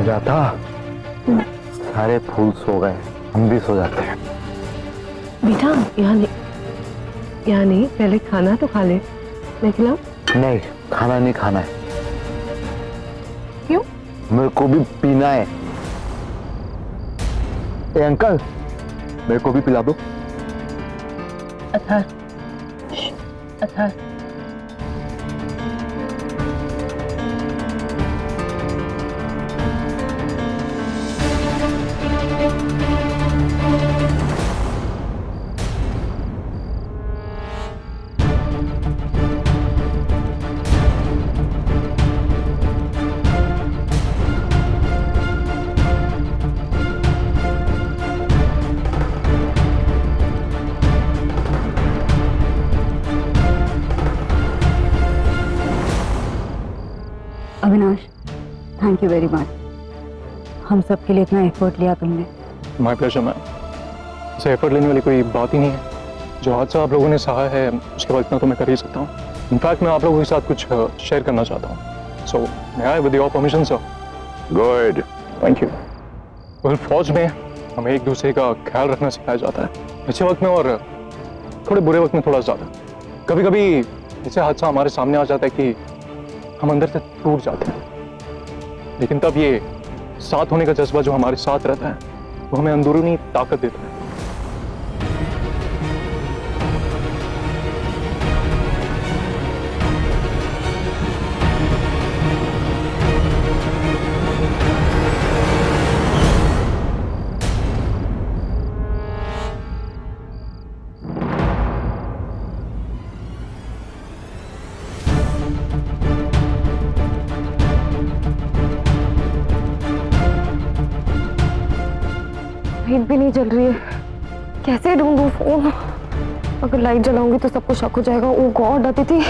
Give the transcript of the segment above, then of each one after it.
सुजाता, सारे फूल सो गए, हम भी सो जाते हैं। बेटा यहाँ नहीं, पहले खाना तो खा ले। मैं खिलाऊं? नहीं, खाना नहीं खाना है। क्यों? मेरे को भी पीना है। ए अंकल, मेरे को भी पिला दो। अथर, अथर। Avinash, thank you very much. हम सब के लिए इतना एफर्ट लिया तुमने। My pleasure ma'am. इसे एफर्ट लेने वाली कोई बात ही नहीं है। जो हादसा आप लोगों ने सहा है उसके बाद इतना तो मैं कर ही सकता हूँ। इनफैक्ट मैं आप लोगों के साथ कुछ शेयर करना चाहता हूँ। सो मैं आया with your permission sir. Good, thank you. Well, फौज में हमें एक दूसरे का ख्याल रखना सिखाया जाता है, अच्छे वक्त में और थोड़े बुरे वक्त में थोड़ा ज़्यादा। कभी कभी ऐसे हादसा हमारे सामने आ जाता है कि हम अंदर से टूट जाते हैं, लेकिन तब ये साथ होने का जज्बा जो हमारे साथ रहता है वो हमें अंदरूनी ताकत देता है। लाइट भी नहीं जल रही है, कैसे ढूंढूं फोन? अगर लाइट जलाऊंगी तो सबको शक हो जाएगा। ओ गॉड अदिति,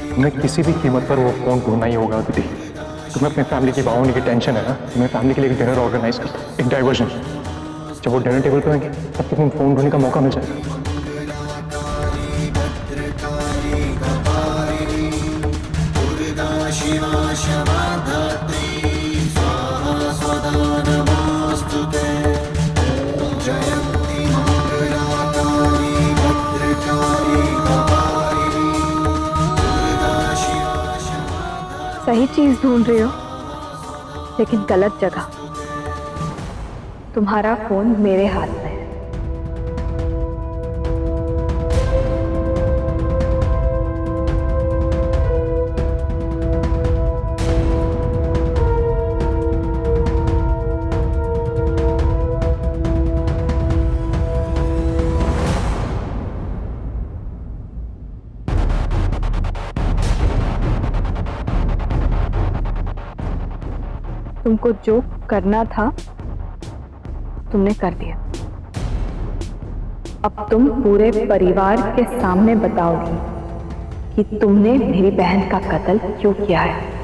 तुम्हें किसी भी कीमत पर वो फोन ढूंढना ही होगा दीदी। तुम्हें अपने फैमिली की बाहों की टेंशन है ना, तुम्हें फैमिली के लिए एक डिनर ऑर्गेनाइज करता हूं, एक डाइवर्जन। जब वो डिनर टेबल पे होंगे तब तक तुम्हें फोन ढूंढने का मौका मिल जाएगा। सही चीज ढूंढ रहे हो, लेकिन गलत जगह। तुम्हारा फोन मेरे हाथ में है। तुमको जो करना था तुमने कर दिया। अब तुम पूरे परिवार के सामने बताओगी कि तुमने मेरी बहन का कत्ल क्यों किया है।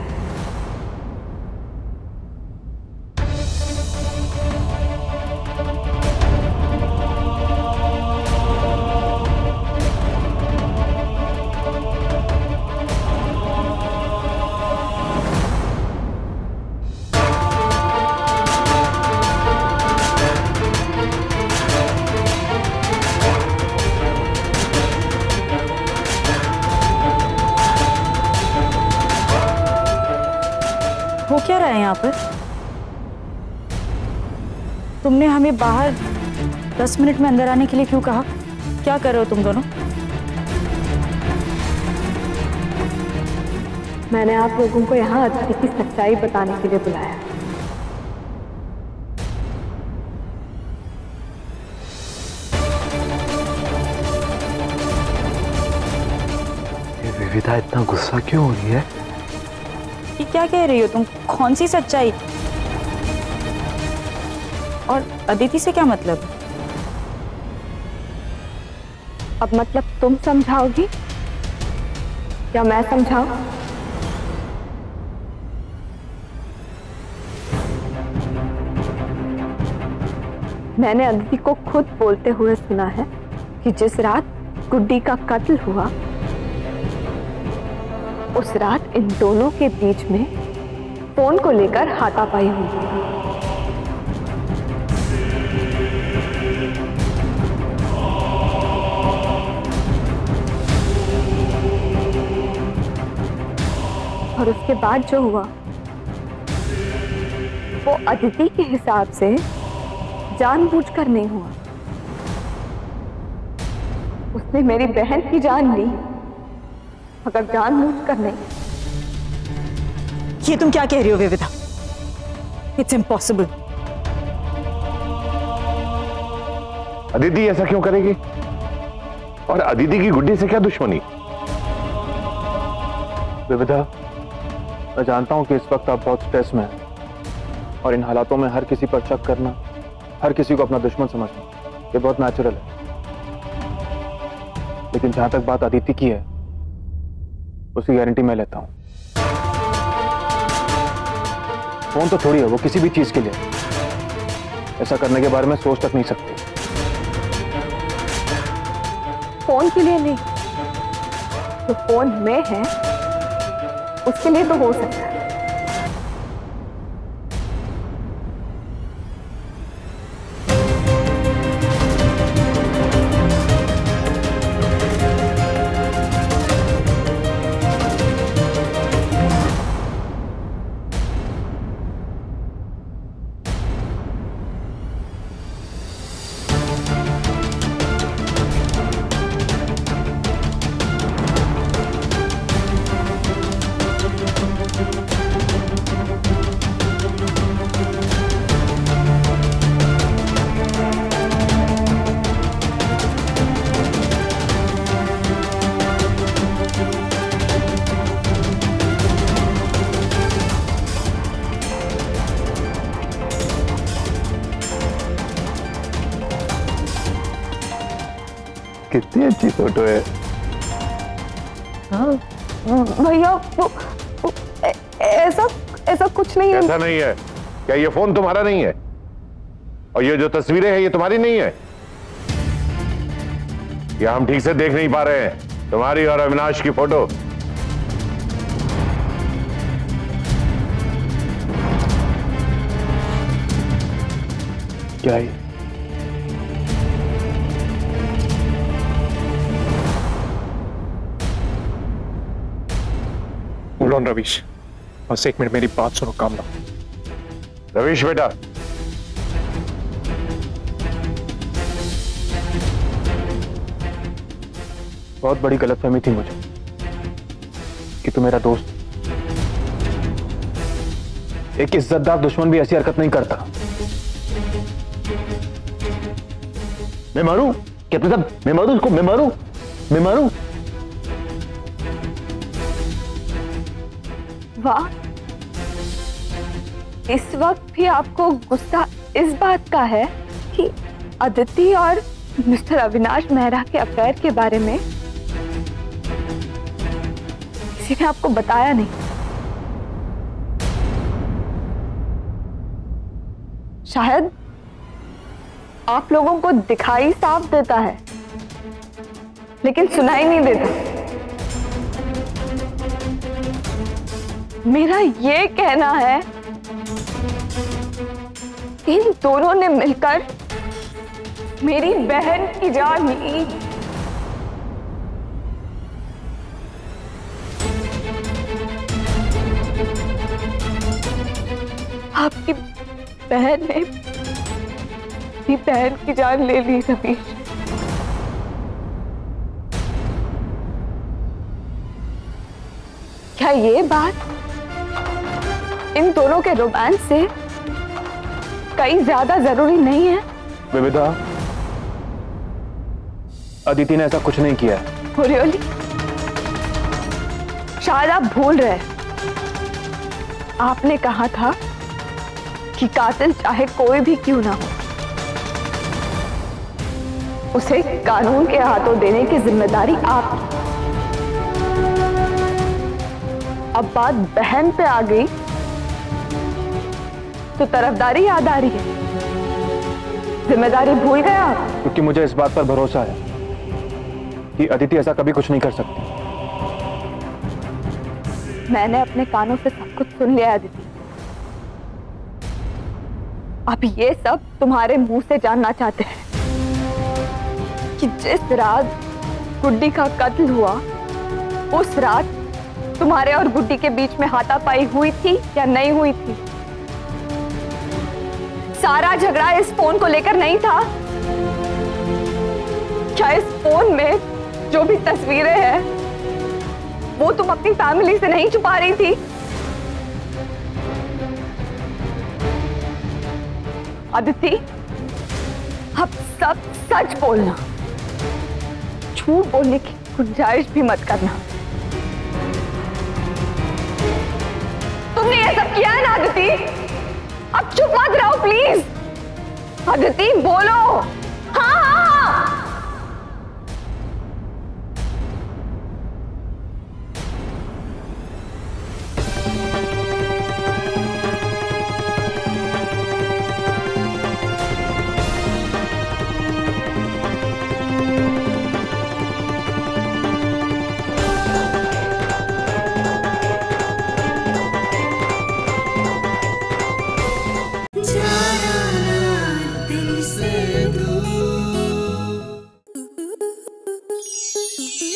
हो क्या रहा है यहाँ पर? तुमने हमें बाहर 10 मिनट में अंदर आने के लिए क्यों कहा? क्या कर रहे हो तुम दोनों? मैंने आप लोगों को यहाँ अदिति की सच्चाई बताने के लिए बुलाया। विविधा इतना गुस्सा क्यों हो रही है? ये क्या कह रही हो तुम? कौन सी सच्चाई? और अदिति से क्या मतलब? अब मतलब तुम समझाओगी या मैं समझाऊं? मैंने अदिति को खुद बोलते हुए सुना है कि जिस रात गुड्डी का कत्ल हुआ उस रात इन दोनों के बीच में फोन को लेकर हाथापाई हुई। और उसके बाद जो हुआ वो अदिति के हिसाब से जानबूझकर नहीं हुआ। उसने मेरी बहन की जान ली, मगर जानबूझकर नहीं। ये तुम क्या कह रही हो विविधा? It's impossible. अदिति ऐसा क्यों करेगी? और अदिति की गुड्डी से क्या दुश्मनी? विविधा, मैं जानता हूं कि इस वक्त आप बहुत स्ट्रेस में हैं और इन हालातों में हर किसी पर शक करना, हर किसी को अपना दुश्मन समझना, ये बहुत नेचुरल है। लेकिन जहां तक बात अदिति की है, उसकी गारंटी मैं लेता हूं। फोन तो थोड़ी है, वो किसी भी चीज के लिए ऐसा करने के बारे में सोच तक नहीं सकती। फोन के लिए नहीं, जो फोन में है उसके लिए तो हो सकता है। कितनी अच्छी फोटो है। भैया ऐसा ऐसा कुछ नहीं है। ऐसा नहीं है? क्या ये फोन तुम्हारा नहीं है? और ये जो तस्वीरें हैं ये तुम्हारी नहीं है? या हम ठीक से देख नहीं पा रहे हैं तुम्हारी और अविनाश की फोटो? क्या है? Hold on, रवीश, बस एक मिनट मेरी बात सुनो। काम लो। रवीश बेटा, बहुत बड़ी गलतफहमी थी मुझे कि तू मेरा दोस्त। एक इज्जतदार दुश्मन भी ऐसी हरकत नहीं करता। मैं मारूं क्या? मैं मारूं उसको? मैं मारूं? वाह, इस वक्त भी आपको गुस्सा इस बात का है कि अदिति और मिस्टर अविनाश मेहरा के अफेयर के बारे में किसी ने आपको बताया नहीं। शायद आप लोगों को दिखाई साफ देता है लेकिन सुनाई नहीं देता। मेरा ये कहना है इन दोनों ने मिलकर मेरी बहन की जान ली। आपकी बहन ने अपनी बहन की जान ले ली रवीश। क्या ये बात इन दोनों के रोमांस से कहीं ज्यादा जरूरी नहीं है? विविधा, अदिति ने ऐसा कुछ नहीं किया है। रियली? शायद आप भूल रहे हैं, आपने कहा था कि कातिल चाहे कोई भी क्यों ना हो, उसे कानून के हाथों देने की जिम्मेदारी आपकी। अब बात बहन पे आ गई तो तरफदारी याद आ रही है। जिम्मेदारी भूल गए आप? क्योंकि मुझे इस बात पर भरोसा है कि अदिति ऐसा कभी कुछ नहीं कर सकती। मैंने अपने कानों से सब कुछ सुन लिया अदिति। अब ये सब तुम्हारे मुंह से जानना चाहते हैं कि जिस रात गुड्डी का कत्ल हुआ, उस रात तुम्हारे और गुड्डी के बीच में हाथापाई हुई थी या नहीं हुई थी? सारा झगड़ा इस फोन को लेकर नहीं था क्या? इस फोन में जो भी तस्वीरें हैं वो तुम अपनी फैमिली से नहीं छुपा रही थी? अदिति, अब सब सच बोलना, झूठ बोलने की गुंजाइश भी मत करना। तुमने ये सब किया है ना अदिति? अब चुप मत रहो प्लीज। अदिति बोलो। हाँ हाँ।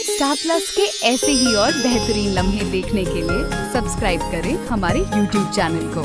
स्टार प्लस के ऐसे ही और बेहतरीन लम्हे देखने के लिए सब्सक्राइब करें हमारे YouTube चैनल को।